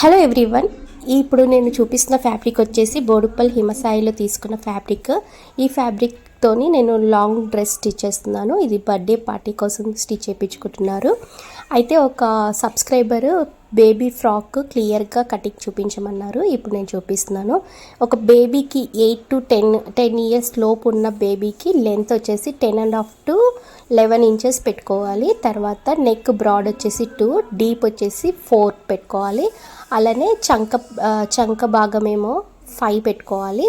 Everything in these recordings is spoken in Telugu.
హలో ఎవ్రీవన్, ఇప్పుడు నేను చూపిస్తున్న ఫ్యాబ్రిక్ వచ్చేసి బోడుప్పల్ హిమసాయిలో తీసుకున్న ఫ్యాబ్రిక్. ఈ ఫ్యాబ్రిక్తోని నేను లాంగ్ డ్రెస్ స్టిచ్ చేస్తున్నాను. ఇది బర్త్డే పార్టీ కోసం స్టిచ్ చేయించుకుంటున్నారు. అయితే ఒక సబ్స్క్రైబరు బేబీ ఫ్రాక్ క్లియర్గా కటింగ్ చూపించమన్నారు. ఇప్పుడు నేను చూపిస్తున్నాను. ఒక బేబీకి 8 to 10 ఇయర్స్ లోపు ఉన్న బేబీకి లెంత్ వచ్చేసి 10.5 to 11 ఇంచెస్ పెట్టుకోవాలి. తర్వాత నెక్ బ్రాడ్ వచ్చేసి 2, డీప్ వచ్చేసి 4 పెట్టుకోవాలి. అలానే చంక భాగమేమో 5 పెట్టుకోవాలి.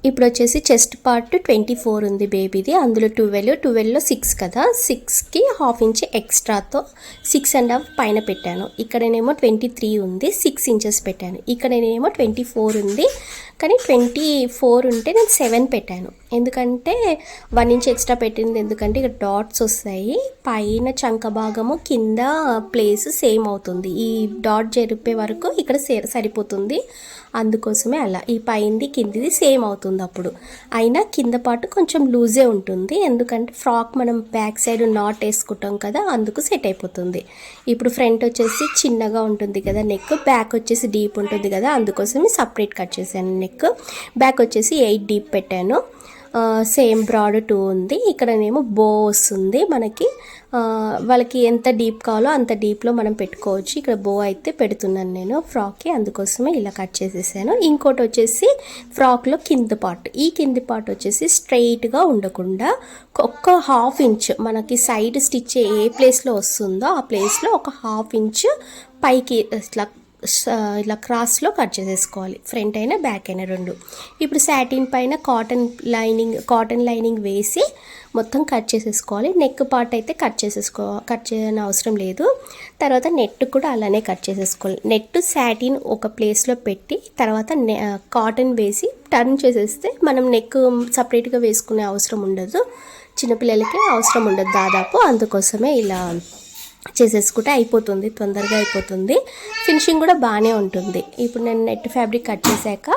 ఇప్పుడు వచ్చేసి చెస్ట్ పార్ట్ 24 ఉంది బేబీది, అందులో 12లో 6 కదా, 6కి ½ ఇంచ్ ఎక్స్ట్రాతో 6.5 పైన పెట్టాను. ఇక్కడనేమో 23 ఉంది, 6 ఇంచెస్ పెట్టాను. ఇక్కడనేమో 24 ఉంది, కానీ 24 ఉంటే నేను 7 పెట్టాను. ఎందుకంటే 1 ఇంచ్ ఎక్స్ట్రా పెట్టింది, ఎందుకంటే ఇక్కడ డాట్స్ వస్తాయి. పైన చంక భాగము కింద ప్లేస్ సేమ్ అవుతుంది. ఈ డాట్ జరిపే వరకు ఇక్కడ సరిపోతుంది. అందుకోసమే అలా ఈ పైంది కిందిది సేమ్ అవుతుంది. అప్పుడు అయినా కింద పాటు కొంచెం లూజే ఉంటుంది, ఎందుకంటే ఫ్రాక్ మనం బ్యాక్ సైడ్ నాట్ వేసుకుంటాం కదా, అందుకు సెట్ అయిపోతుంది. ఇప్పుడు ఫ్రంట్ వచ్చేసి చిన్నగా ఉంటుంది కదా నెక్, బ్యాక్ వచ్చేసి డీప్ ఉంటుంది కదా, అందుకోసం సపరేట్ కట్ చేశాను నెక్. బ్యాక్ వచ్చేసి 8 డీప్ పెట్టాను. సేమ్ బ్రాడ్ 2 ఉంది. ఇక్కడనేమో బో వస్తుంది మనకి. వాళ్ళకి ఎంత డీప్ కావాలో అంత డీప్లో మనం పెట్టుకోవచ్చు. ఇక్కడ బో అయితే పెడుతున్నాను నేను ఫ్రాక్కి, అందుకోసమే ఇలా కట్ చేసేసాను. ఇంకోటి వచ్చేసి ఫ్రాక్లో కింద పార్ట్, ఈ కింది పార్ట్ వచ్చేసి స్ట్రైట్గా ఉండకుండా ఒక ½ ఇంచ్ మనకి సైడ్ స్టిచ్ ఏ ప్లేస్లో వస్తుందో ఆ ప్లేస్లో ఒక ½ ఇంచ్ పైకి ఇలా క్రాస్లో కట్ చేసేసుకోవాలి. ఫ్రంట్ అయినా బ్యాక్ అయినా రెండు. ఇప్పుడు సాటిన్ పైన కాటన్ లైనింగ్ వేసి మొత్తం కట్ చేసేసుకోవాలి. నెక్ పార్ట్ అయితే కట్ చేయని అవసరం లేదు. తర్వాత నెట్ కూడా అలానే కట్ చేసేసుకోవాలి. నెట్ సాటిన్ ఒక ప్లేస్లో పెట్టి తర్వాత కాటన్ వేసి టర్న్ చేసేస్తే మనం నెక్ సపరేట్గా వేసుకునే అవసరం ఉండదు. చిన్నపిల్లలకి అవసరం ఉండదు దాదాపు, అందుకోసమే ఇలా చేసేసుకుంటే అయిపోతుంది, తొందరగా అయిపోతుంది. ఫినిషింగ్ కూడా బాగానే ఉంటుంది. ఇప్పుడు నేను నెట్ ఫ్యాబ్రిక్ కట్ చేశాక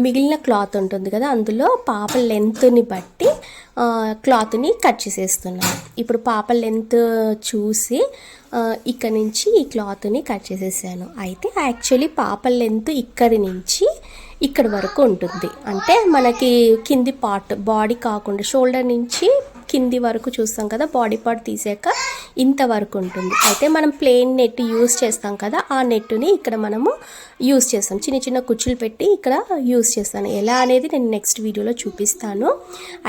మిగిలిన క్లాత్ ఉంటుంది కదా, అందులో పాప లెంత్ని బట్టి క్లాత్ని కట్ చేసేస్తున్నాను. ఇప్పుడు పాప లెంత్ చూసి ఇక్కడ నుంచి ఈ క్లాత్ని కట్ చేసేసాను. అయితే యాక్చువల్లీ పాప లెంత్ ఇక్కడి నుంచి ఇక్కడ వరకు ఉంటుంది. అంటే మనకి కింది పార్ట్ బాడీ కాకుండా షోల్డర్ నుంచి కింది వరకు చూస్తాం కదా, బాడీ పార్ట్ తీసాక ఇంతవరకు ఉంటుంది. అయితే మనం ప్లెయిన్ నెట్ యూస్ చేస్తాం కదా, ఆ నెట్ని ఇక్కడ మనము యూస్ చేస్తాం. చిన్న చిన్న కుచ్చులు పెట్టి ఇక్కడ యూస్ చేస్తాను. ఎలా అనేది నేను నెక్స్ట్ వీడియోలో చూపిస్తాను.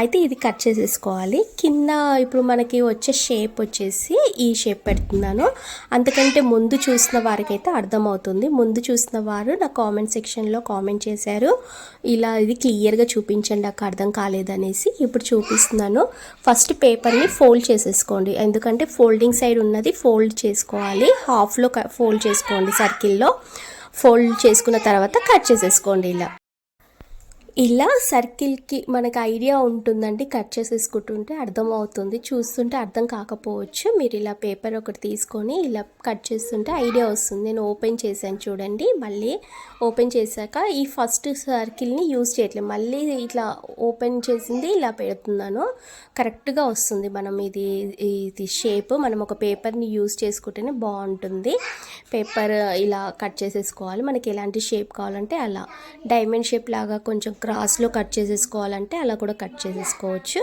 అయితే ఇది కట్ చేసేసుకోవాలి. కింద ఇప్పుడు మనకి వచ్చే షేప్ వచ్చేసి ఈ షేప్ పెడుతున్నాను. అంతకంటే ముందు చూసిన వారికైతే అర్థమవుతుంది. ముందు చూసిన వారు నా కామెంట్ సెక్షన్లో కామెంట్ చేశారు, ఇలా ఇది క్లియర్గా చూపించండి నాకు అర్థం కాలేదనేసి. ఇప్పుడు చూపిస్తున్నాను. ఫస్ట్ పేపర్ని ఫోల్డ్ చేసేసుకోండి, ఎందుకంటే ఫోల్డింగ్ సైడ్ ఉన్నది ఫోల్డ్ చేసుకోవాలి. హాఫ్లో ఫోల్డ్ చేసుకోండి, సర్కిల్లో ఫోల్డ్ చేసుకున్న తర్వాత కట్ చేసేసుకోండి. ఇలా సర్కిల్కి మనకు ఐడియా ఉంటుందండి, కట్ చేసేసుకుంటుంటే అర్థమవుతుంది. చూస్తుంటే అర్థం కాకపోవచ్చు. మీరు ఇలా పేపర్ ఒకటి తీసుకొని ఇలా కట్ చేస్తుంటే ఐడియా వస్తుంది. నేను ఓపెన్ చేశాను చూడండి. మళ్ళీ ఓపెన్ చేశాక ఈ ఫస్ట్ సర్కిల్ని యూజ్ చేయట్లేదు, మళ్ళీ ఇట్లా ఓపెన్ చేసింది ఇలా పెడుతున్నాను. కరెక్ట్గా వస్తుంది. మనం ఇది షేప్ మనం ఒక పేపర్ని యూజ్ చేసుకుంటేనే బాగుంటుంది. పేపర్ ఇలా కట్ చేసేసుకోవాలి. మనకి ఎలాంటి షేప్ కావాలంటే అలా, డైమండ్ షేప్ లాగా కొంచెం క్రాస్లో కట్ చేసేసుకోవాలంటే అలా కూడా కట్ చేసేసుకోవచ్చు.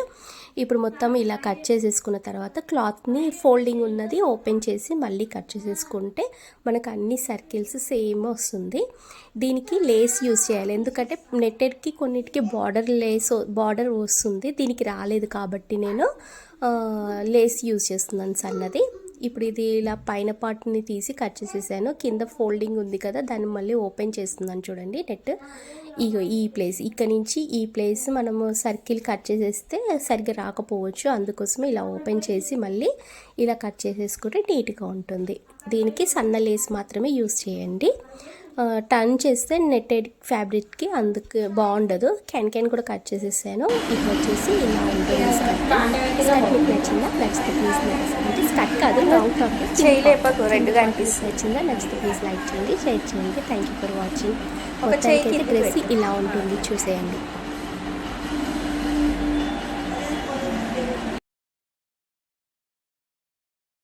ఇప్పుడు మొత్తం ఇలా కట్ చేసేసుకున్న తర్వాత క్లాత్ని ఫోల్డింగ్ ఉన్నది ఓపెన్ చేసి మళ్ళీ కట్ చేసేసుకుంటే మనకు అన్ని సర్కిల్స్ సేమ్ వస్తుంది. దీనికి లేస్ యూస్ చేయాలి, ఎందుకంటే నెట్టెడ్కి కొన్నిటికి బార్డర్ వస్తుంది, దీనికి రాలేదు కాబట్టి నేను లేస్ యూస్ చేస్తున్నాను సన్నది. ఇప్పుడు ఇది ఇలా పైన పార్ట్ని తీసి కట్ చేసేసాను. కింద ఫోల్డింగ్ ఉంది కదా, దాన్ని మళ్ళీ ఓపెన్ చేస్తున్నాను చూడండి. నెట్ ఈ ప్లేస్, ఇక్కడ నుంచి ఈ ప్లేస్ మనము సర్కిల్ కట్ చేసేస్తే సరిగ్గా రాకపోవచ్చు, అందుకోసమే ఇలా ఓపెన్ చేసి మళ్ళీ ఇలా కట్ చేసేసుకుంటే నీట్గా ఉంటుంది. దీనికి సన్న లేస్ మాత్రమే యూస్ చేయండి. టర్న్ చేస్తే నెట్టెడ్ ఫ్యాబ్రిక్కి అందుకు బాగుండదు. క్యాన్ కూడా కట్ చేసేసాను. ఇప్పుడు వచ్చేసి ఇలా ఉంటుంది స్కర్ట్. మీకు నచ్చిందా? నచ్చితే ప్లీజ్ అంటే స్కర్ట్ కాదు, లాంగ్ ఫ్రాక్ చేయలేకపోతే రెడ్గా అనిపిస్తుంది. నచ్చిందా? నచ్చితే ప్లీజ్ లైక్ చేయండి, షేర్ చేయండి. Thank you for watching. Dress ఇలా ఉంటుంది, చూసేయండి.